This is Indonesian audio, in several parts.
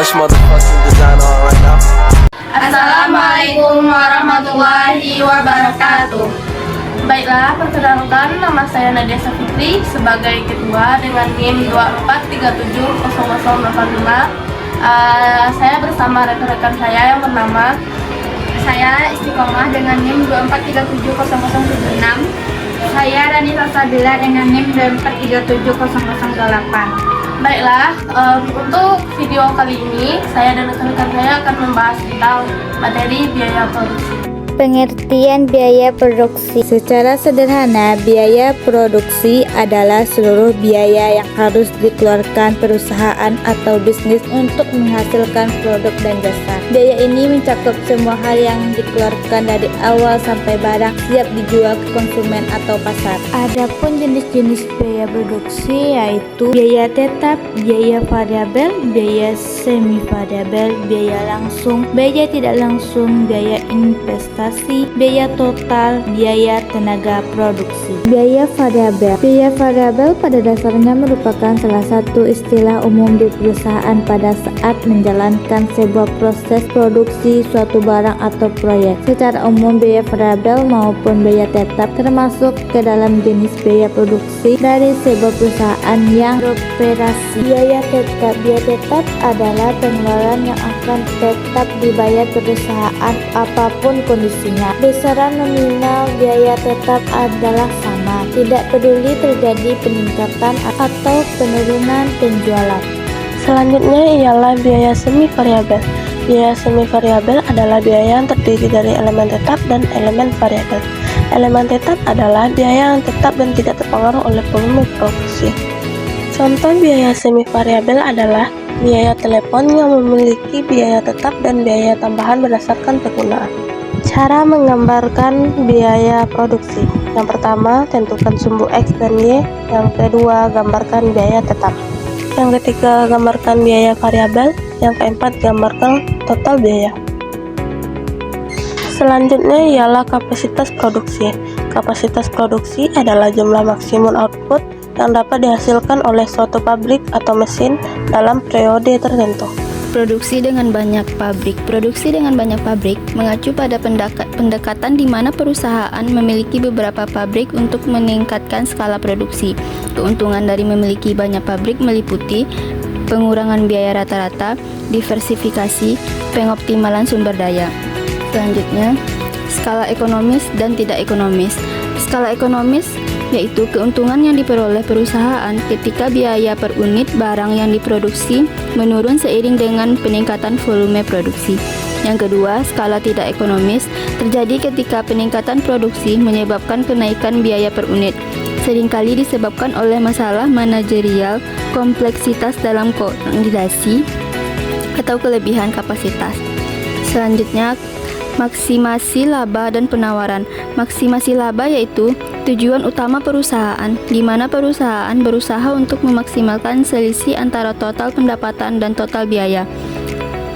much motherfucking designer on right now. Assalamualaikum warahmatullahi wabarakatuh. Baiklah, perkenalkan nama saya Nadia Safitri sebagai ketua dengan NIM 24370085. Saya bersama rekan-rekan saya yang bernama saya Istiqomah dengan NIM 24370076. Saya Ranita Sabila dengan NIM 24370008. Baiklah, untuk video kali ini saya dan rekan-rekan saya akan membahas tentang materi biaya produksi. Pengertian biaya produksi. Secara sederhana, biaya produksi adalah seluruh biaya yang harus dikeluarkan perusahaan atau bisnis untuk menghasilkan produk dan jasa. Biaya ini mencakup semua hal yang dikeluarkan dari awal sampai barang siap dijual ke konsumen atau pasar. Adapun jenis-jenis biaya produksi yaitu biaya tetap, biaya variabel, biaya semi variabel, biaya langsung, biaya tidak langsung, biaya investasi, biaya total, biaya tenaga produksi. Biaya variabel. Biaya variabel pada dasarnya merupakan salah satu istilah umum di perusahaan pada saat menjalankan sebuah proses produksi suatu barang atau proyek. Secara umum, biaya variabel maupun biaya tetap termasuk ke dalam jenis biaya produksi dari sebuah perusahaan yang beroperasi. Biaya tetap. Biaya tetap adalah pengeluaran yang akan tetap dibayar perusahaan apapun kondisinya. Besaran nominal biaya tetap adalah sama, tidak peduli terjadi peningkatan atau penurunan penjualan. Selanjutnya ialah biaya semi variabel. Biaya semi variabel adalah biaya yang terdiri dari elemen tetap dan elemen variabel. Elemen tetap adalah biaya yang tetap dan tidak terpengaruh oleh volume produksi. Contoh biaya semi variabel adalah biaya telepon yang memiliki biaya tetap dan biaya tambahan berdasarkan penggunaan. Cara menggambarkan biaya produksi. Yang pertama, tentukan sumbu X dan Y. Yang kedua, gambarkan biaya tetap. Yang ketiga, gambarkan biaya variabel. Yang keempat, gambarkan total biaya. Selanjutnya ialah kapasitas produksi. Kapasitas produksi adalah jumlah maksimum output yang dapat dihasilkan oleh suatu pabrik atau mesin dalam periode tertentu. Produksi dengan banyak pabrik. Produksi dengan banyak pabrik mengacu pada pendekatan di mana perusahaan memiliki beberapa pabrik untuk meningkatkan skala produksi. Keuntungan dari memiliki banyak pabrik meliputi pengurangan biaya rata-rata, diversifikasi, pengoptimalan sumber daya. Selanjutnya, skala ekonomis dan tidak ekonomis. Skala ekonomis yaitu keuntungan yang diperoleh perusahaan ketika biaya per unit barang yang diproduksi menurun seiring dengan peningkatan volume produksi. Yang kedua, skala tidak ekonomis terjadi ketika peningkatan produksi menyebabkan kenaikan biaya per unit, seringkali disebabkan oleh masalah manajerial, kompleksitas dalam koordinasi, atau kelebihan kapasitas. Selanjutnya, maksimasi laba dan penawaran. Maksimasi laba yaitu tujuan utama perusahaan, di mana perusahaan berusaha untuk memaksimalkan selisih antara total pendapatan dan total biaya.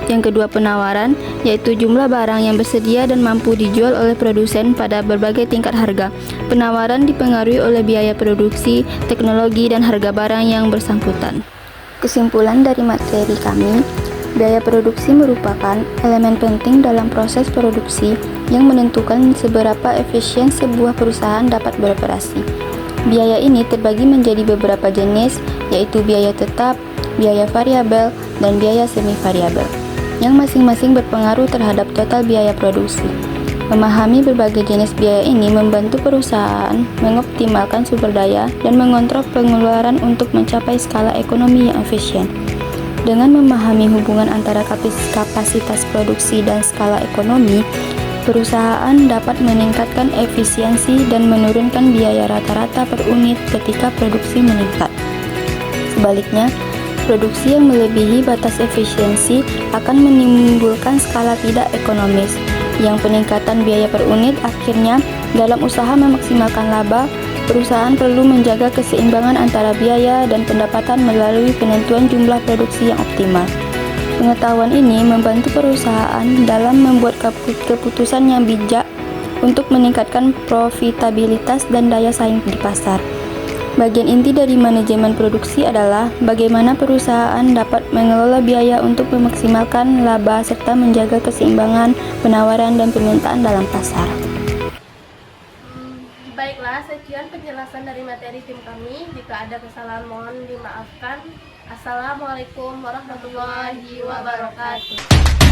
Yang kedua, penawaran, yaitu jumlah barang yang bersedia dan mampu dijual oleh produsen pada berbagai tingkat harga. Penawaran dipengaruhi oleh biaya produksi, teknologi, dan harga barang yang bersangkutan. Kesimpulan dari materi kami, biaya produksi merupakan elemen penting dalam proses produksi yang menentukan seberapa efisien sebuah perusahaan dapat beroperasi. Biaya ini terbagi menjadi beberapa jenis, yaitu biaya tetap, biaya variabel, dan biaya semi variabel, yang masing-masing berpengaruh terhadap total biaya produksi. Memahami berbagai jenis biaya ini membantu perusahaan mengoptimalkan sumber daya dan mengontrol pengeluaran untuk mencapai skala ekonomi yang efisien. Dengan memahami hubungan antara kapasitas produksi dan skala ekonomi, perusahaan dapat meningkatkan efisiensi dan menurunkan biaya rata-rata per unit ketika produksi meningkat. Sebaliknya, produksi yang melebihi batas efisiensi akan menimbulkan skala tidak ekonomis, yang peningkatan biaya per unit akhirnya dalam usaha memaksimalkan laba, perusahaan perlu menjaga keseimbangan antara biaya dan pendapatan melalui penentuan jumlah produksi yang optimal. Pengetahuan ini membantu perusahaan dalam membuat keputusan yang bijak untuk meningkatkan profitabilitas dan daya saing di pasar. Bagian inti dari manajemen produksi adalah bagaimana perusahaan dapat mengelola biaya untuk memaksimalkan laba serta menjaga keseimbangan penawaran dan permintaan dalam pasar. Baiklah, sekian penjelasan dari materi tim kami. Jika ada kesalahan mohon dimaafkan. Assalamualaikum warahmatullahi wabarakatuh.